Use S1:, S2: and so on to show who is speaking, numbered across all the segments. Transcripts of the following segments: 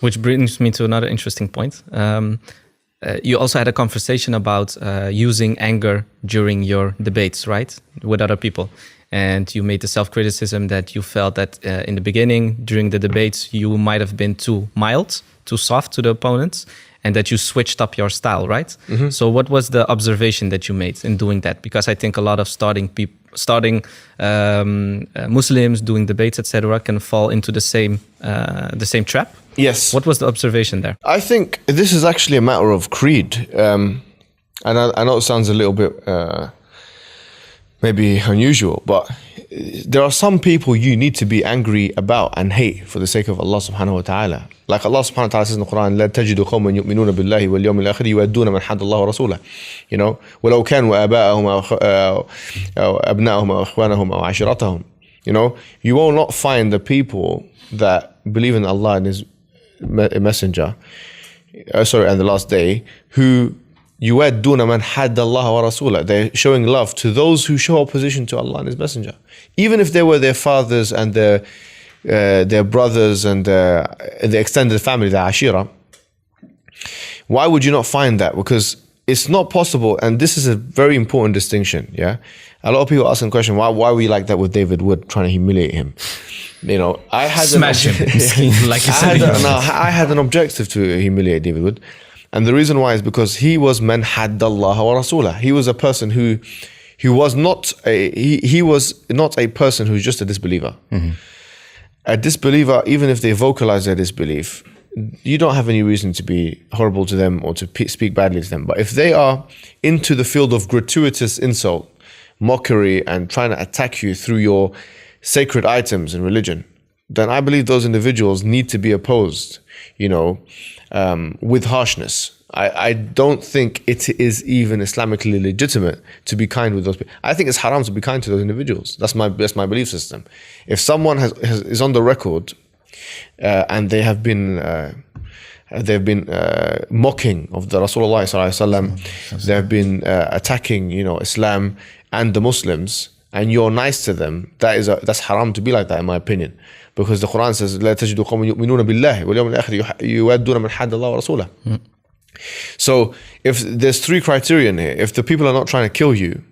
S1: Which brings me to another interesting point. You also had a conversation about using anger during your debates, right, with other people. And you made the self-criticism that you felt that in the beginning, during the debates, you might have been too mild, too soft to the opponents, and that you switched up your style, right? Mm-hmm. So what was the observation that you made in doing that? Because I think a lot of starting Muslims doing debates, etc., can fall into the same trap.
S2: Yes.
S1: What was the observation there?
S2: I think this is actually a matter of creed. And I know it sounds a little bit maybe unusual, but there are some people you need to be angry about and hate for the sake of Allah subhanahu wa ta'ala. Like Allah subhanahu wa ta'ala says in the Quran, لا تجد قوما يؤمنون بالله واليوم الآخر يودون من حد الله ورسوله. You know, ولو كانوا آباءهم أو أبناءهم أو إخوانهم أو عشيرتهم. You know, you will not find the people that believe in Allah and His messenger, and the last day, who يودون من حد الله ورسوله. They're showing love to those who show opposition to Allah and His messenger, even if they were their fathers and their brothers and the extended family, the ashira. Why would you not find that? Because it's not possible, and this is a very important distinction. Yeah, a lot of people ask the question, why are we like that with David Wood, trying to humiliate him? You know, I had I had an objective to humiliate David Wood, and the reason why is because he was man haddallah wa rasulah. He was a person who was not a person who's just a disbeliever. Mm-hmm. A disbeliever, even if they vocalize their disbelief, you don't have any reason to be horrible to them or to speak badly to them. But if they are into the field of gratuitous insult, mockery, and trying to attack you through your sacred items in religion, then I believe those individuals need to be opposed, you know, with harshness. I don't think it is even Islamically legitimate to be kind with those people. I think it's haram to be kind to those individuals. That's my belief system. If someone is on the record and they have been mocking of the Rasulullah sallallahu alaihi wasallam, they have been attacking, you know, Islam and the Muslims, and you're nice to them, that's haram to be like that, in my opinion, because the Quran says لا تجد قوم يؤمنون بالله واليوم الآخر يودون من حد الله ورسوله. So if there's three criterion here, if the people are not trying to kill you,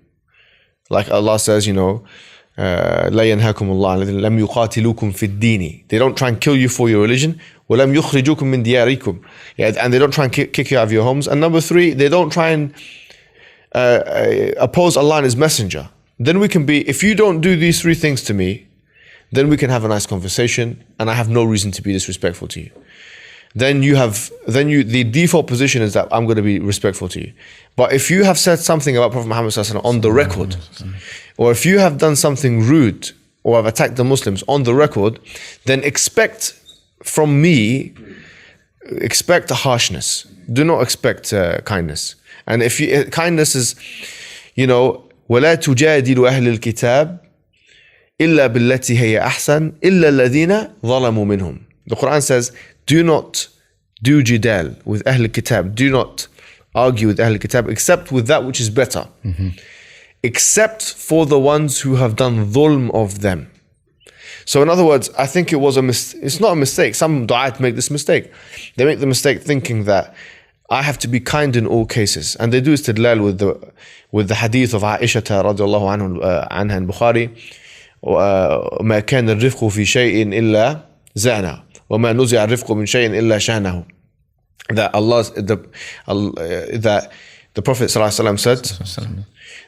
S2: like Allah says, you know, لا ينهاكم الله الذين لم يقاتلوكم في الدين, they don't try and kill you for your religion, ولم يخرجوكم من دياركم, and they don't try and kick you out of your homes. And number three, they don't try and oppose Allah and His messenger. Then we can be, if you don't do these three things to me, then we can have a nice conversation and I have no reason to be disrespectful to you. Then the default position is that I'm going to be respectful to you. But if you have said something about Prophet Muhammad on the record, or if you have done something rude or have attacked the Muslims on the record, then expect from me, expect harshness. Do not expect kindness. And if kindness is, you know, وَلَا تُجَادِلُ أَهْلِ الْكِتَابِ إِلَّا بِالَّتِي هِيَ أَحْسَنُ إِلَّا الَّذِينَ ظَلَمُوا مِنْهُمْ. The Quran says, do not do jidal with Ahl al-Kitab. Do not argue with Ahl al-Kitab except with that which is better. Mm-hmm. Except for the ones who have done dhulm of them. So in other words, I think it was it's not a mistake. Some du'at make this mistake. They make the mistake thinking that I have to be kind in all cases. And they do istidlal with the hadith of Aisha radiallahu anha in Bukhari. ما كان الرفق في شيء إلا زانه وما نزع الرفق من شيء إلا شانه. That that the Prophet ﷺ said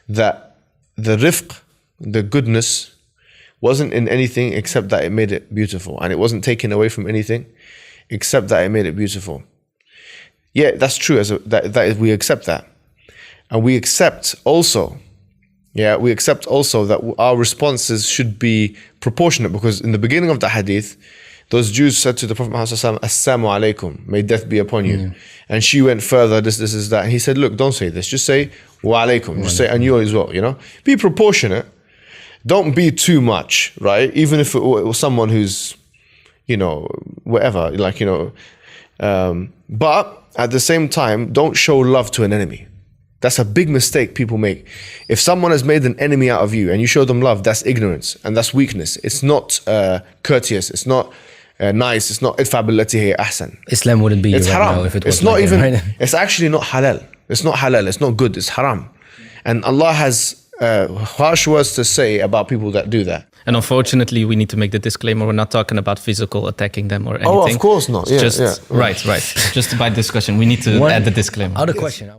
S2: that the rifq, the goodness, wasn't in anything except that it made it beautiful, and it wasn't taken away from anything except that it made it beautiful. Yeah, that's true. That we accept that, and we accept also. Yeah, we accept also that our responses should be proportionate, because in the beginning of the hadith, those Jews said to the Prophet Muhammad Assalamu alaikum, may death be upon you. And she went further, this is that. And he said, look, don't say this, just say wa alaikum, just say and you as well, you know. Be proportionate, don't be too much, right? Even if it was someone who's, you know, whatever, like, you know. But at the same time, don't show love to an enemy. That's a big mistake people make. If someone has made an enemy out of you and you show them love, that's ignorance and that's weakness. It's not courteous. It's not nice. It's not idfa billati hiya ahsan.
S3: Islam wouldn't be
S2: It's
S3: right
S2: haram.
S3: now if it was
S2: It's not
S3: like
S2: even.
S3: that, right?
S2: It's actually not halal. It's not halal. It's not good. It's haram. And Allah has harsh words to say about people that do that.
S1: And unfortunately, we need to make the disclaimer: we're not talking about physical attacking them or anything.
S2: Oh, of course not.
S1: It's
S2: Yeah,
S1: just right. Just by discussion, we need to add the disclaimer.
S3: Other question.